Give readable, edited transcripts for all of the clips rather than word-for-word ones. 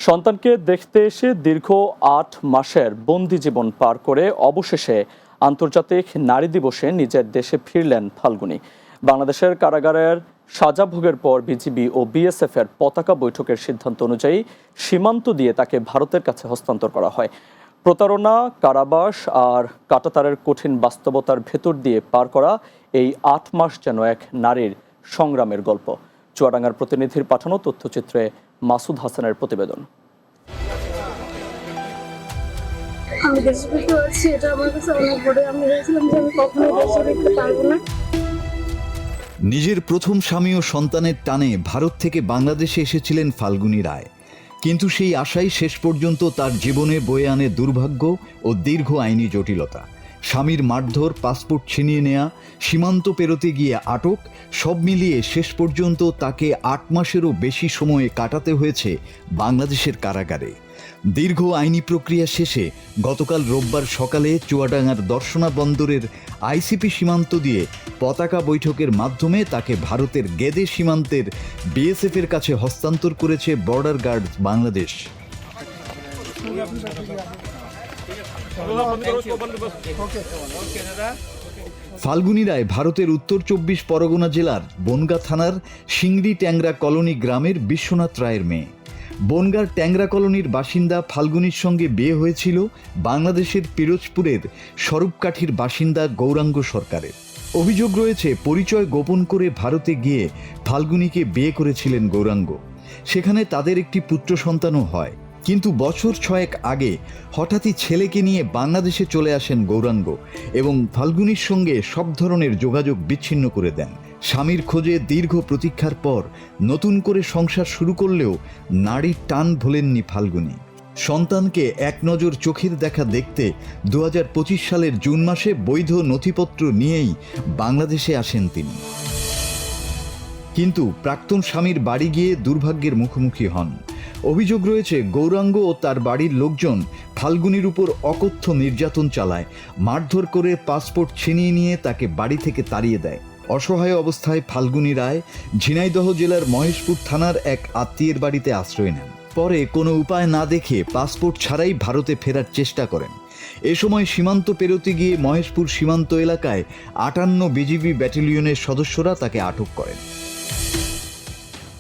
সন্তানকে দেখতে এসে দীর্ঘ ৮ মাসের বন্দি জীবন পার করে অবশেষে আন্তর্জাতিক নারী দিবসে নিজের দেশে ফিরলেন ফাল্গুনী। বাংলাদেশের কারাগারের সাজা ভোগের পর বিজিবি ও বিএসএফ এর পতাকা বৈঠকের সিদ্ধান্ত অনুযায়ী সীমান্ত দিয়ে তাকে ভারতের কাছে হস্তান্তর করা হয়। প্রতারণা, কারাবাস আর কাঁটাতারের কঠিন বাস্তবতার ভেতর দিয়ে পার করা এই ৮ মাস যেন এক নারীর সংগ্রামের গল্প। চুয়াডাঙ্গার প্রতিনিধির পাঠানো তথ্যচিত্রে মাসুদ হাসানের প্রতিবেদন। আমি দেশে ফিরতে পারছি, এটা আমার কাছে অনেক বড়। আমি ভেবেছিলাম যে আমি কখনো দেশে ফিরতে পারবো না। নিজের প্রথম স্বামী ও সন্তানের টানে ভারত থেকে বাংলাদেশে এসেছিলেন ফাল্গুনী রায়, কিন্তু সেই আশাই শেষ পর্যন্ত তার জীবনে বয়ে আনে দুর্ভাগ্য ও দীর্ঘ আইনি জটিলতা। স্বামীর মারধর, পাসপোর্ট ছিনিয়ে নেয়া, সীমান্ত পেরোতে গিয়ে আটক, সব মিলিয়ে শেষ পর্যন্ত তাকে ৮ মাসেরও বেশি সময় কাটাতে হয়েছে বাংলাদেশের কারাগারে। দীর্ঘ আইনি প্রক্রিয়া শেষে গতকাল রোববার সকালে চুয়াডাঙ্গার দর্শনা বন্দরের আইসিপি সীমান্ত দিয়ে পতাকা বৈঠকের মাধ্যমে তাকে ভারতের গেদে সীমান্তের বিএসএফের কাছে হস্তান্তর করেছে বর্ডার গার্ড বাংলাদেশ। ফাল্গুনী রায় ভারতের উত্তর ২৪ পরগনা জেলার বনগাঁ থানার সিংড়ি ট্যাংরা কলোনি গ্রামের বিশ্বনাথ রায়ের মেয়ে। বনগাঁর ট্যাংরা কলোনির বাসিন্দা ফাল্গুনীর সঙ্গে বিয়ে হয়েছিল বাংলাদেশের পিরোজপুরের স্বরূপকাঠির বাসিন্দা গৌরাঙ্গ সরকারের। অভিযোগ রয়েছে, পরিচয় গোপন করে ভারতে গিয়ে ফাল্গুনীকে বিয়ে করেছিলেন গৌরাঙ্গ। সেখানে তাদের একটি পুত্র সন্তানও হয়, কিন্তু বছর ৬ আগে হঠাৎই ছেলেকে নিয়ে বাংলাদেশে চলে আসেন গৌরাঙ্গ এবং ফাল্গুনীর সঙ্গে সব ধরনের যোগাযোগ বিচ্ছিন্ন করে দেন। স্বামীর খোঁজে দীর্ঘ প্রতীক্ষার পর নতুন করে সংসার শুরু করলেও নারীর টান ভোলেননি ফাল্গুনী। সন্তানকে এক নজর চোখের দেখা দেখতে ২০২৫ সালের জুন মাসে বৈধ নথিপত্র নিয়েই বাংলাদেশে আসেন তিনি, কিন্তু প্রাক্তন স্বামীর বাড়ি গিয়ে দুর্ভাগ্যের মুখোমুখি হন। অভিযোগ রয়েছে, গৌরাঙ্গ ও তার বাড়ির লোকজন ফাল্গুনীর উপর অকথ্য নির্যাতন চালায়, মারধর করে পাসপোর্ট ছিনিয়ে নিয়ে তাকে বাড়ি থেকে তাড়িয়ে দেয়। অসহায় অবস্থায় ফাল্গুনী রায় ঝিনাইদহ জেলার মহেশপুর থানার এক আত্মীয়ের বাড়িতে আশ্রয় নেন। পরে কোনো উপায় না দেখে পাসপোর্ট ছাড়াই ভারতে ফেরার চেষ্টা করেন। এ সময় সীমান্ত পেরোতে গিয়ে মহেশপুর সীমান্ত এলাকায় ৫৮ বিজিবি ব্যাটালিয়নের সদস্যরা তাকে আটক করেন।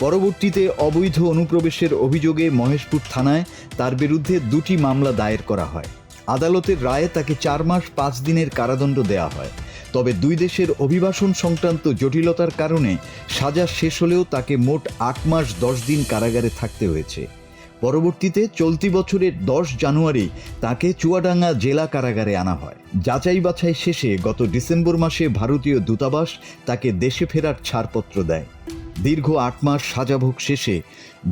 পরবর্তীতে অবৈধ অনুপ্রবেশের অভিযোগে মহেশপুর থানায় তার বিরুদ্ধে ২টি মামলা দায়ের করা হয়। আদালতের রায়ে তাকে ৪ মাস ৫ দিনের কারাদণ্ড দেওয়া হয়। তবে দুই দেশের অভিবাসন সংক্রান্ত জটিলতার কারণে সাজা শেষ হলেও তাকে মোট ৮ মাস ১০ দিন কারাগারে থাকতে হয়েছে। পরবর্তীতে চলতি বছরের ১০ জানুয়ারি তাকে চুয়াডাঙ্গা জেলা কারাগারে আনা হয়। যাচাই বাছাই শেষে গত ডিসেম্বর মাসে ভারতীয় দূতাবাস তাকে দেশে ফেরার ছাড়পত্র দেয়। দীর্ঘ ৮ মাস সাজাভোগ শেষে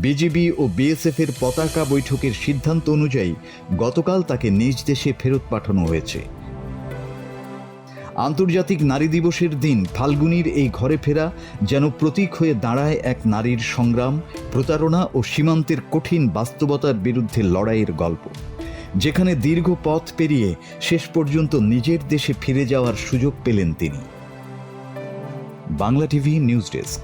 বিজিবি ও বিএসএফের পতাকা বৈঠকের সিদ্ধান্ত অনুযায়ী গতকাল তাকে নিজ দেশে ফেরত পাঠানো হয়েছে। আন্তর্জাতিক নারী দিবসের দিন ফাল্গুনীর এই ঘরে ফেরা যেন প্রতীক হয়ে দাঁড়ায় এক নারীর সংগ্রাম, প্রতারণা ও সীমান্তের কঠিন বাস্তবতার বিরুদ্ধে লড়াইয়ের গল্প, যেখানে দীর্ঘ পথ পেরিয়ে শেষ পর্যন্ত নিজের দেশে ফিরে যাওয়ার সুযোগ পেলেন তিনি। Bangla TV news desk.